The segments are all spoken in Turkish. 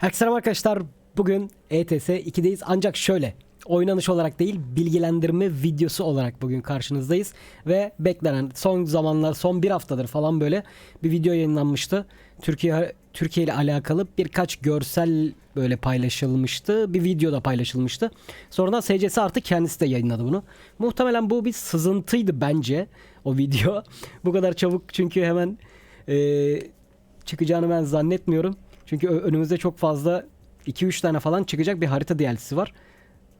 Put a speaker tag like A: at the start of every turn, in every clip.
A: Herkese selam arkadaşlar. Bugün ETS 2'deyiz. Ancak şöyle oynanış olarak değil, bilgilendirme videosu olarak bugün karşınızdayız. Ve beklenen son zamanlar, son bir haftadır falan böyle bir video yayınlanmıştı. Türkiye ile alakalı birkaç görsel böyle paylaşılmıştı. Bir video da paylaşılmıştı. Sonradan SCS artık kendisi de yayınladı bunu. Muhtemelen bu bir sızıntıydı bence o video. Bu kadar çabuk çünkü hemen çıkacağını ben zannetmiyorum. Çünkü önümüzde çok fazla 2-3 tane falan çıkacak bir harita DLC'si var.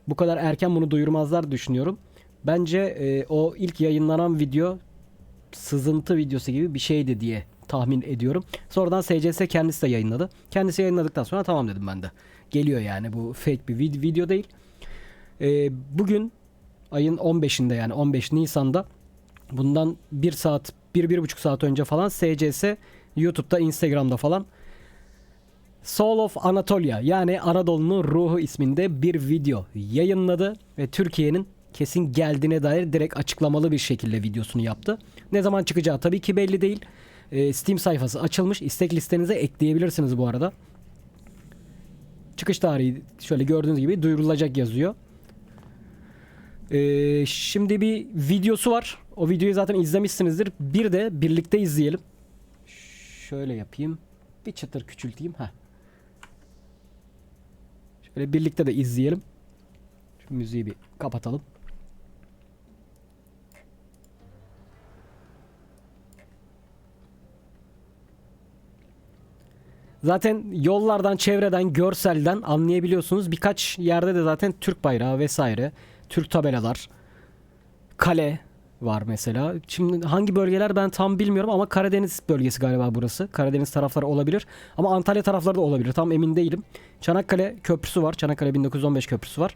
A: Bu kadar erken bunu duyurmazlar düşünüyorum. Bence o ilk yayınlanan video sızıntı videosu gibi bir şeydi diye tahmin ediyorum. Sonradan SCS kendisi de yayınladı. Kendisi yayınladıktan sonra tamam dedim ben de. Geliyor yani, bu fake bir video değil. Bugün ayın 15'inde, yani 15 Nisan'da bundan 1 saat, 1-1,5 saat önce falan SCS YouTube'da, Instagram'da falan Soul of Anatolia, yani Anadolu'nun ruhu isminde bir video yayınladı ve Türkiye'nin kesin geldiğine dair direkt açıklamalı bir şekilde videosunu yaptı. Ne zaman çıkacağı tabii ki belli değil. Steam sayfası açılmış. İstek listenize ekleyebilirsiniz bu arada. Çıkış tarihi şöyle gördüğünüz gibi duyurulacak yazıyor. Şimdi bir videosu var. O videoyu zaten izlemişsinizdir. Bir de birlikte izleyelim. Şöyle yapayım. Bir çıtır küçülteyim. Şöyle birlikte de izleyelim. Şu müziği bir kapatalım. Zaten yollardan, çevreden, görselden anlayabiliyorsunuz. Birkaç yerde de zaten Türk bayrağı vesaire, Türk tabelalar, kale var mesela. Şimdi hangi bölgeler ben tam bilmiyorum ama Karadeniz bölgesi galiba burası. Karadeniz tarafları olabilir ama Antalya tarafları da olabilir. Tam emin değilim. Çanakkale Köprüsü var. Çanakkale 1915 Köprüsü var.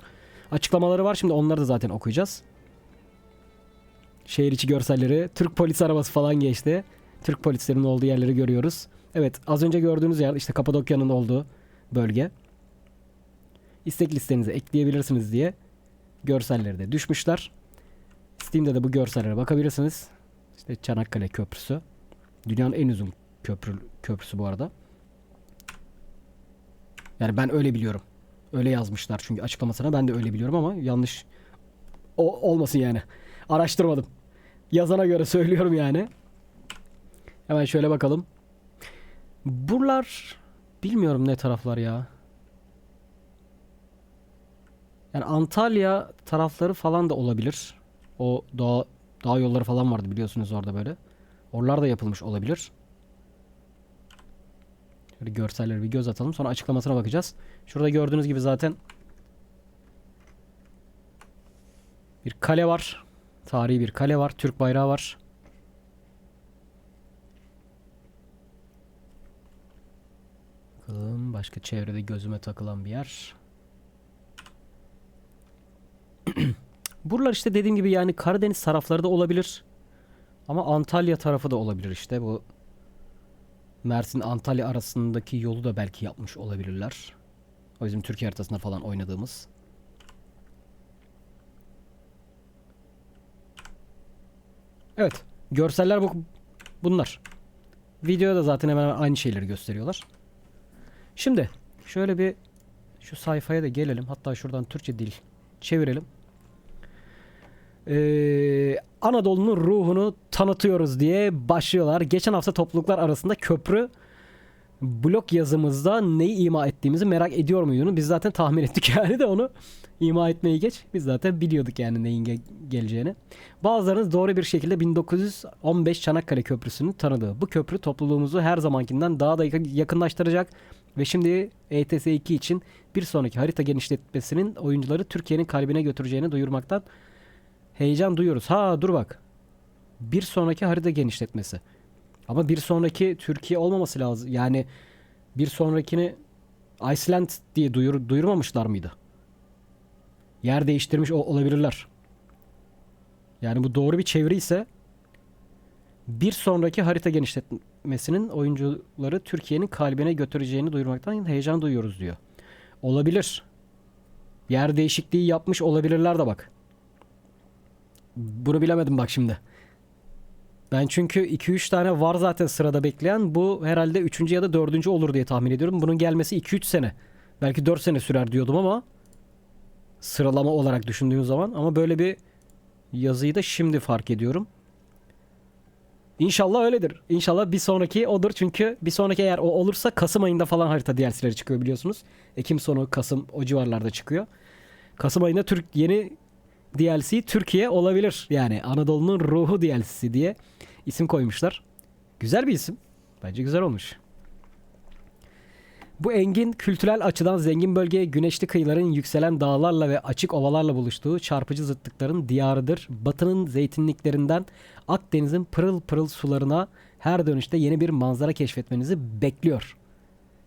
A: Açıklamaları var. Şimdi onları da zaten okuyacağız. Şehir içi görselleri. Türk polis arabası falan geçti. Türk polislerinin olduğu yerleri görüyoruz. Evet, az önce gördüğünüz yer işte Kapadokya'nın olduğu bölge. İstek listenize ekleyebilirsiniz diye görselleri de düşmüşler. Steam'de de bu görsellere bakabilirsiniz. İşte Çanakkale Köprüsü. Dünyanın en uzun köprüsü bu arada. Yani ben öyle biliyorum. Öyle yazmışlar çünkü açıklamasına, ben de öyle biliyorum ama yanlış olmasın yani. Araştırmadım. Yazana göre söylüyorum yani. Hemen şöyle bakalım. Buralar bilmiyorum ne taraflar ya. Yani Antalya tarafları falan da olabilir. O dağ yolları falan vardı biliyorsunuz orada böyle. Oralar da yapılmış olabilir. Şöyle görselleri bir göz atalım. Sonra açıklamasına bakacağız. Şurada gördüğünüz gibi zaten bir kale var. Tarihi bir kale var. Türk bayrağı var. Bakalım başka çevrede gözüme takılan bir yer. Buralar işte dediğim gibi yani Karadeniz tarafları da olabilir. Ama Antalya tarafı da olabilir işte. Bu Mersin Antalya arasındaki yolu da belki yapmış olabilirler. O bizim Türkiye haritasında falan oynadığımız. Evet. Görseller bunlar. Videoda zaten hemen aynı şeyleri gösteriyorlar. Şimdi şöyle bir şu sayfaya da gelelim. Hatta şuradan Türkçe dil çevirelim. Anadolu'nun ruhunu tanıtıyoruz diye başlıyorlar. Geçen hafta topluluklar arasında köprü blog yazımızda neyi ima ettiğimizi merak ediyor muydunuz? Biz zaten tahmin ettik yani, de onu ima etmeyi geç. Biz zaten biliyorduk yani neyin geleceğini. Bazılarınız doğru bir şekilde 1915 Çanakkale Köprüsü'nü tanıdı. Bu köprü topluluğumuzu her zamankinden daha da yakınlaştıracak ve şimdi ETS 2 için bir sonraki harita genişletmesinin oyuncuları Türkiye'nin kalbine götüreceğini duyurmaktan heyecan duyuyoruz. Dur bak. Bir sonraki harita genişletmesi. Ama bir sonraki Türkiye olmaması lazım. Yani bir sonrakini Iceland diye duyurmamışlar mıydı? Yer değiştirmiş olabilirler. Yani bu doğru bir çeviri ise bir sonraki harita genişletmesinin oyuncuları Türkiye'nin kalbine götüreceğini duyurmaktan heyecan duyuyoruz diyor. Olabilir. Yer değişikliği yapmış olabilirler de bak. Bunu bilemedim bak şimdi. Ben çünkü 2-3 tane var zaten sırada bekleyen. Bu herhalde üçüncü ya da dördüncü olur diye tahmin ediyorum. Bunun gelmesi 2-3 sene. Belki 4 sene sürer diyordum ama sıralama olarak düşündüğüm zaman. Ama böyle bir yazıyı da şimdi fark ediyorum. İnşallah öyledir. İnşallah bir sonraki odur. Çünkü bir sonraki eğer o olursa Kasım ayında falan harita DLC'leri çıkıyor biliyorsunuz. Ekim sonu, Kasım o civarlarda çıkıyor. Kasım ayında yeni DLC Türkiye olabilir. Yani Anadolu'nun ruhu DLC'si diye isim koymuşlar. Güzel bir isim. Bence güzel olmuş. Bu engin kültürel açıdan zengin bölge güneşli kıyıların yükselen dağlarla ve açık ovalarla buluştuğu çarpıcı zıtlıkların diyarıdır. Batının zeytinliklerinden Akdeniz'in pırıl pırıl sularına her dönüşte yeni bir manzara keşfetmenizi bekliyor.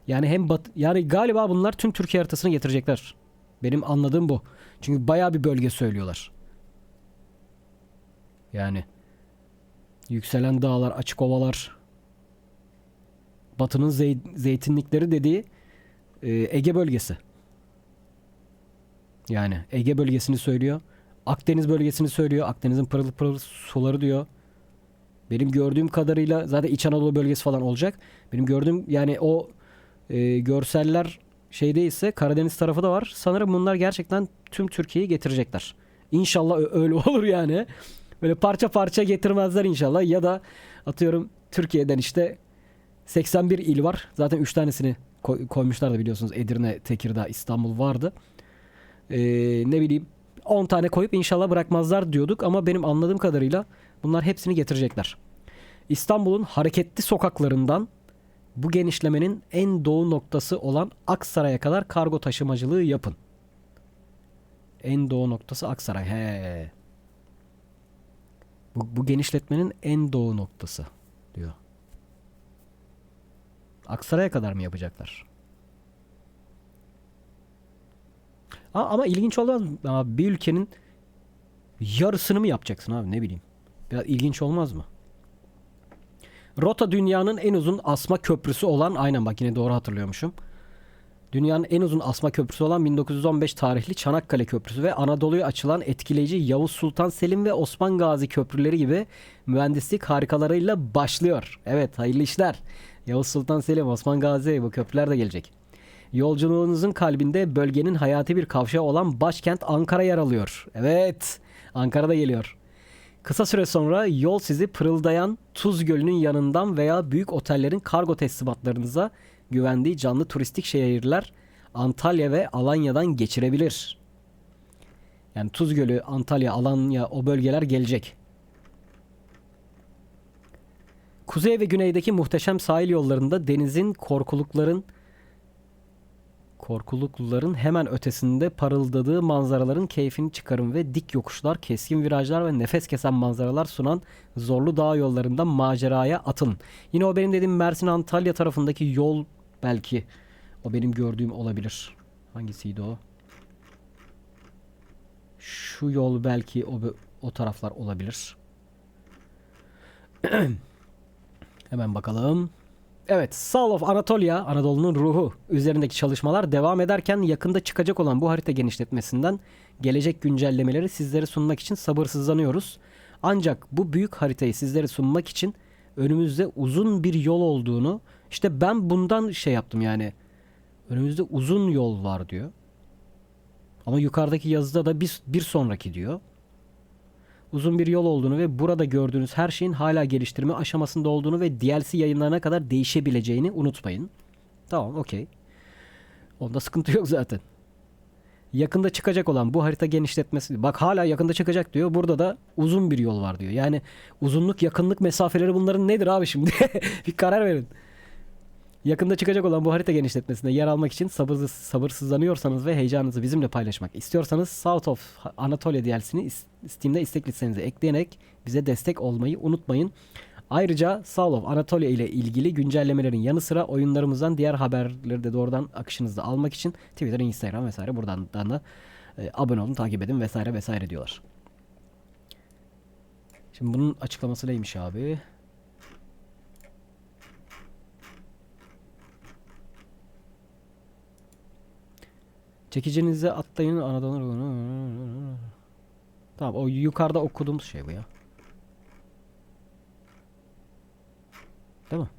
A: Yani yani galiba bunlar tüm Türkiye haritasını getirecekler. Benim anladığım bu. Çünkü bayağı bir bölge söylüyorlar. Yani yükselen dağlar, açık ovalar, Batı'nın zeytinlikleri dediği Ege bölgesi. Yani Ege bölgesini söylüyor. Akdeniz bölgesini söylüyor. Akdeniz'in pırıl pırıl suları diyor. Benim gördüğüm kadarıyla zaten İç Anadolu bölgesi falan olacak. Benim gördüğüm yani o görseller şeydeyse Karadeniz tarafı da var. Sanırım bunlar gerçekten tüm Türkiye'yi getirecekler. İnşallah öyle olur yani. Böyle parça parça getirmezler inşallah. Ya da atıyorum Türkiye'den işte 81 il var. Zaten 3 tanesini koymuşlar da biliyorsunuz. Edirne, Tekirdağ, İstanbul vardı. Ne bileyim 10 tane koyup inşallah bırakmazlar diyorduk ama benim anladığım kadarıyla bunlar hepsini getirecekler. İstanbul'un hareketli sokaklarından bu genişlemenin en doğu noktası olan Aksaray'a kadar kargo taşımacılığı yapın. En doğu noktası Aksaray. He. Bu genişletmenin en doğu noktası diyor. Aksaray'a kadar mı yapacaklar? Ama ilginç olmaz mı? Abi, bir ülkenin yarısını mı yapacaksın abi ne bileyim. Biraz ilginç olmaz mı? Rota dünyanın en uzun asma köprüsü olan aynen bak yine doğru hatırlıyormuşum. Dünyanın en uzun asma köprüsü olan 1915 tarihli Çanakkale Köprüsü ve Anadolu'ya açılan etkileyici Yavuz Sultan Selim ve Osman Gazi köprüleri gibi mühendislik harikalarıyla başlıyor. Evet hayırlı işler. Yavuz Sultan Selim, Osman Gazi bu köprüler de gelecek. Yolculuğunuzun kalbinde bölgenin hayati bir kavşağı olan başkent Ankara yer alıyor. Evet, Ankara da geliyor. Kısa süre sonra yol sizi pırıldayan Tuz Gölü'nün yanından veya büyük otellerin kargo teslimatlarınıza güvendiği canlı turistik şehirler Antalya ve Alanya'dan geçirebilir. Yani Tuz Gölü, Antalya, Alanya o bölgeler gelecek. Kuzey ve güneydeki muhteşem sahil yollarında denizin korkulukların hemen ötesinde parıldadığı manzaraların keyfini çıkarın ve dik yokuşlar, keskin virajlar ve nefes kesen manzaralar sunan zorlu dağ yollarından maceraya atın. Yine o benim dediğim Mersin Antalya tarafındaki yol belki o benim gördüğüm olabilir. Hangisiydi o? Şu yol belki o taraflar olabilir. Hemen bakalım. Evet, Soul of Anatolia, Anadolu'nun ruhu üzerindeki çalışmalar devam ederken yakında çıkacak olan bu harita genişletmesinden gelecek güncellemeleri sizlere sunmak için sabırsızlanıyoruz. Ancak bu büyük haritayı sizlere sunmak için önümüzde uzun bir yol olduğunu, işte ben bundan şey yaptım yani. Önümüzde uzun yol var diyor. Ama yukarıdaki yazıda da bir sonraki diyor. Uzun bir yol olduğunu ve burada gördüğünüz her şeyin hala geliştirme aşamasında olduğunu ve DLC yayınlarına kadar değişebileceğini unutmayın. Tamam, okey. Onda sıkıntı yok zaten. Yakında çıkacak olan bu harita genişletmesi. Bak hala yakında çıkacak diyor. Burada da uzun bir yol var diyor. Yani uzunluk, yakınlık mesafeleri bunların nedir abi şimdi? Bir karar verin. Yakında çıkacak olan bu harita genişletmesinde yer almak için sabırsızlanıyorsanız ve heyecanınızı bizimle paylaşmak istiyorsanız South of Anatolia DLC'ni Steam'de istek listenize ekleyerek bize destek olmayı unutmayın. Ayrıca South of Anatolia ile ilgili güncellemelerin yanı sıra oyunlarımızdan diğer haberleri de doğrudan akışınızda almak için Twitter, Instagram vesaire buradan da abone olun, takip edin vesaire vesaire diyorlar. Şimdi bunun açıklaması neymiş abi? Çekicinize atlayın Anadolu. Tamam o yukarıda okuduğumuz şey bu ya. Değil mi?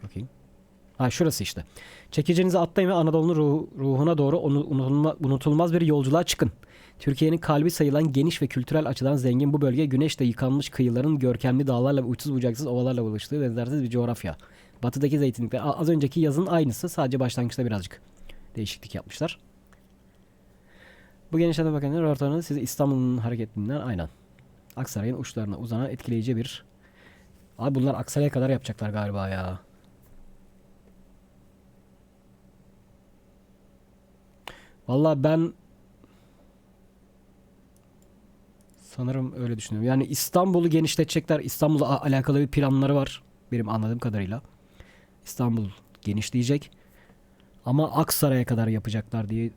A: Bakayım. Ha şurası işte. Çekicinizi atlayın ve Anadolu'nun ruhuna doğru unutulmaz bir yolculuğa çıkın. Türkiye'nin kalbi sayılan geniş ve kültürel açıdan zengin bu bölge güneşle yıkanmış kıyıların görkemli dağlarla ve uçsuz bucaksız ovalarla buluştuğu benzersiz bir coğrafya. Batıdaki zeytinlikler az önceki yazın aynısı, sadece başlangıçta birazcık değişiklik yapmışlar. Bu genişleme bakın ortamını sizi İstanbul'un hareketliliğinden aynen. Aksaray'ın uçlarına uzanan etkileyici bir... Abi bunlar Aksaray'a kadar yapacaklar galiba ya. Vallahi ben sanırım öyle düşünüyorum. Yani İstanbul'u genişletecekler. İstanbul'la alakalı bir planları var. Benim anladığım kadarıyla. İstanbul genişleyecek. Ama Aksaray'a kadar yapacaklar diye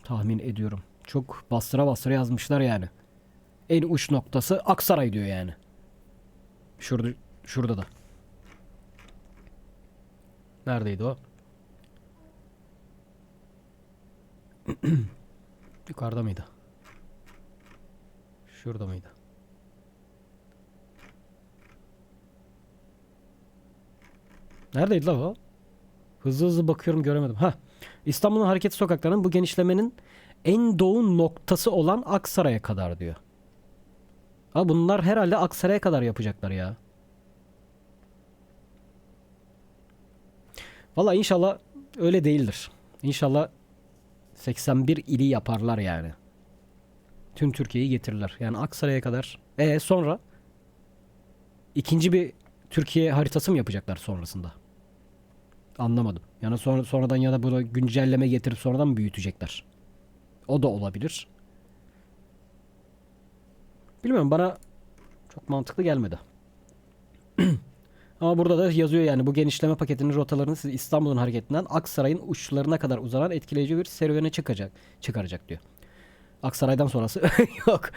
A: tahmin ediyorum. Çok bastıra bastıra yazmışlar yani. En uç noktası Aksaray diyor yani. Şurada da. Neredeydi o? Yukarıda mıydı? Şurada mıydı? Neredeydi la o? Hızlı hızlı bakıyorum, göremedim. Ha. İstanbul'un hareketli sokaklarının bu genişlemenin en doğu noktası olan Aksaray'a kadar diyor. Ha bunlar herhalde Aksaray'a kadar yapacaklar ya. Valla inşallah öyle değildir. İnşallah 81 ili yaparlar yani. Tüm Türkiye'yi getirirler. Yani Aksaray'a kadar. Sonra ikinci bir Türkiye haritası mı yapacaklar sonrasında? Anlamadım. Yani sonradan ya da bunu güncelleme getirip sonradan mı büyütecekler? O da olabilir. Bilmiyorum, bana çok mantıklı gelmedi. Ama burada da yazıyor yani bu genişleme paketinin rotalarını siz İstanbul'un hareketinden Aksaray'ın uçlarına kadar uzanan etkileyici bir serüvene çıkaracak diyor. Aksaray'dan sonrası yok.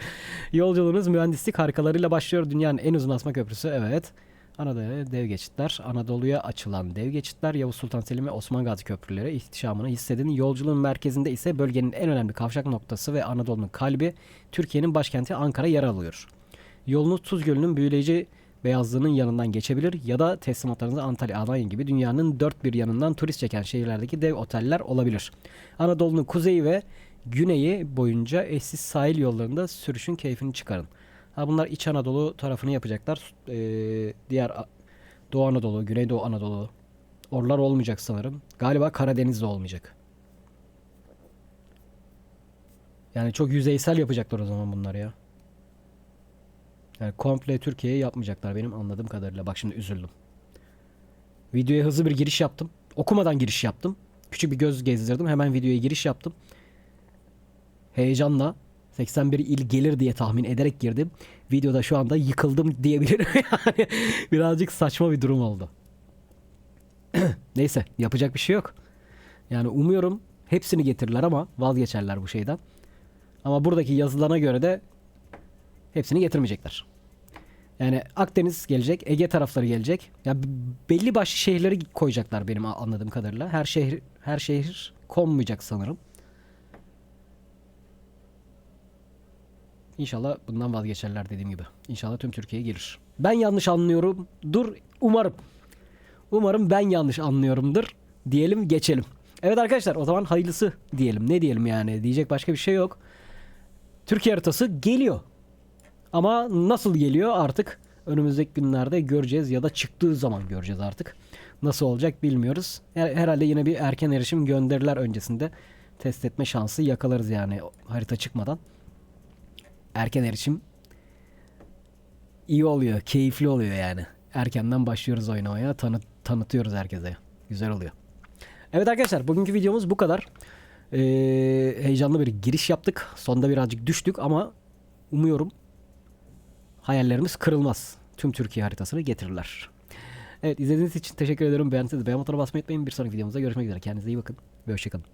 A: Yolculuğunuz mühendislik harikalarıyla başlıyor. Dünyanın en uzun asma köprüsü, evet. Anadolu'ya dev geçitler. Anadolu'ya açılan dev geçitler. Yavuz Sultan Selim ve Osman Gazi köprüleri ihtişamını hissedin. Yolculuğun merkezinde ise bölgenin en önemli kavşak noktası ve Anadolu'nun kalbi Türkiye'nin başkenti Ankara yer alıyor. Yolunuz Tuz Gölü'nün büyüleyici beyazlığının yanından geçebilir ya da teslimatlarınızı Antalya, Alanya gibi dünyanın dört bir yanından turist çeken şehirlerdeki dev oteller olabilir. Anadolu'nun kuzeyi ve güneyi boyunca eşsiz sahil yollarında sürüşün keyfini çıkarın. Ha bunlar İç Anadolu tarafını yapacaklar. Diğer Doğu Anadolu, Güneydoğu Anadolu oralar olmayacak sanırım. Galiba Karadeniz'de olmayacak. Yani çok yüzeysel yapacaklar o zaman bunlar ya. Yani komple Türkiye'ye yapmayacaklar benim anladığım kadarıyla. Bak şimdi üzüldüm. Videoya hızlı bir giriş yaptım. Okumadan giriş yaptım. Küçük bir göz gezdirdim. Hemen videoya giriş yaptım. Heyecanla 81 il gelir diye tahmin ederek girdim. Videoda şu anda yıkıldım diyebilirim. Yani birazcık saçma bir durum oldu. Neyse, yapacak bir şey yok. Yani umuyorum hepsini getirirler ama vazgeçerler bu şeyden. Ama buradaki yazılana göre de hepsini getirmeyecekler. Yani Akdeniz gelecek, Ege tarafları gelecek. Ya belli başlı şehirleri koyacaklar benim anladığım kadarıyla. Her şehir konmayacak sanırım. İnşallah bundan vazgeçerler dediğim gibi. İnşallah tüm Türkiye'ye gelir. Ben yanlış anlıyorum. Umarım. Umarım ben yanlış anlıyorumdur. Diyelim geçelim. Evet arkadaşlar, o zaman hayırlısı diyelim. Ne diyelim yani? Diyecek başka bir şey yok. Türkiye haritası geliyor. Ama nasıl geliyor artık önümüzdeki günlerde göreceğiz ya da çıktığı zaman göreceğiz artık. Nasıl olacak bilmiyoruz. Herhalde yine bir erken erişim gönderirler öncesinde. Test etme şansı yakalarız yani harita çıkmadan. Erken erişim iyi oluyor, keyifli oluyor yani. Erkenden başlıyoruz oynamaya, tanıtıyoruz herkese. Güzel oluyor. Evet arkadaşlar, bugünkü videomuz bu kadar. Heyecanlı bir giriş yaptık. Sonda birazcık düştük ama umuyorum hayallerimiz kırılmaz. Tüm Türkiye haritasını getirirler. Evet, izlediğiniz için teşekkür ederim. Beğendiyseniz beğen butonuna basmayı unutmayın. Bir sonraki videomuzda görüşmek üzere. Kendinize iyi bakın ve hoşçakalın.